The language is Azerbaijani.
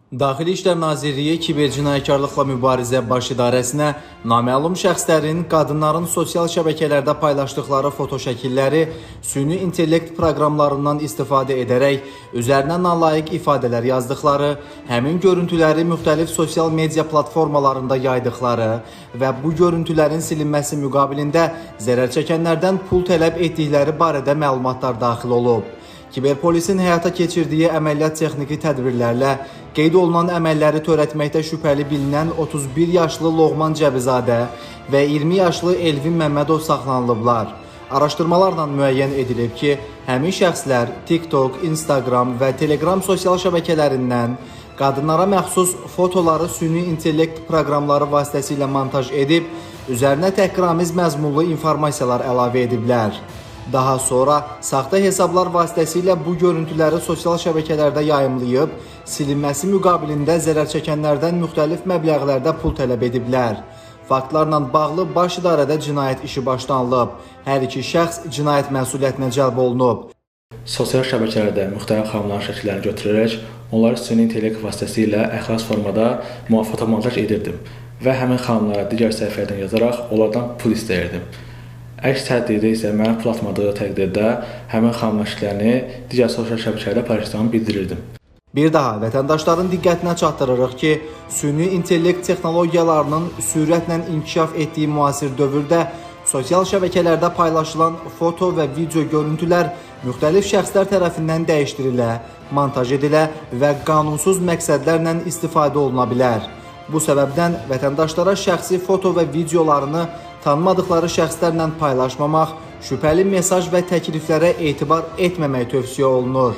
Daxili İşlər Nazirliyi kibercinayətkarlıqla mübarizə baş idarəsinə naməlum şəxslərin qadınların sosial şəbəkələrdə paylaşdıqları fotoşəkilləri süni intellekt proqramlarından istifadə edərək üzərinə nalayiq ifadələr yazdıqları, həmin görüntüləri müxtəlif sosial media platformalarında yaydıqları və bu görüntülərin silinməsi müqabilində zərər çəkənlərdən pul tələb etdikləri barədə məlumatlar daxil olub. Kiberpolisin həyata keçirdiyi əməliyyat texniki tədbirlərlə qeyd olunan əməlləri törətməkdə şübhəli bilinən 31 yaşlı Loğman Cəbizadə və 20 yaşlı Elvin Məmmədov saxlanılıblar. Araşdırmalarla müəyyən edilib ki, həmin şəxslər TikTok, Instagram və Telegram sosial şəbəkələrindən qadınlara məxsus fotoları süni intellekt proqramları vasitəsilə montaj edib, üzərinə təhqiramiz məzmunlu informasiyalar əlavə ediblər. Daha sonra saxta hesablar vasitəsilə bu görüntüləri sosial şəbəkələrdə yayımlayıb, silinməsi müqabilində zərər çəkənlərdən müxtəlif məbləğlərdə pul tələb ediblər. Faktlarla bağlı baş idarədə cinayət işi başlanılıb. Hər iki şəxs cinayət məsuliyyətinə cəlb olunub. Sosial şəbəkələrdə müxtəlif xanımların şəkillərini götürərək, onları süni intellekt vasitəsilə əxlas formada fotomontaj edirdim və həmin xanımlara digər səhifələrdən yazaraq onlardan pul istəyirdim. Əks təqdirdə isə mənə pul atmadığı təqdirdə həmin xanımların şəkillərini digər sosial şəbəkələrdə paylaşdığımı bildirirdim. Bir daha vətəndaşların diqqətinə çatdırırıq ki, süni intellekt texnologiyalarının sürətlə inkişaf etdiyi müasir dövrdə sosial şəbəkələrdə paylaşılan foto və video görüntülər müxtəlif şəxslər tərəfindən dəyişdirilə, montaj edilə və qanunsuz məqsədlərlə istifadə oluna bilər. Bu səbəbdən vətəndaşlara şəxsi foto və videolarını tanımadıqları şəxslərlə paylaşmamaq, şübhəli mesaj və təkliflərə etibar etməmək tövsiyə olunur.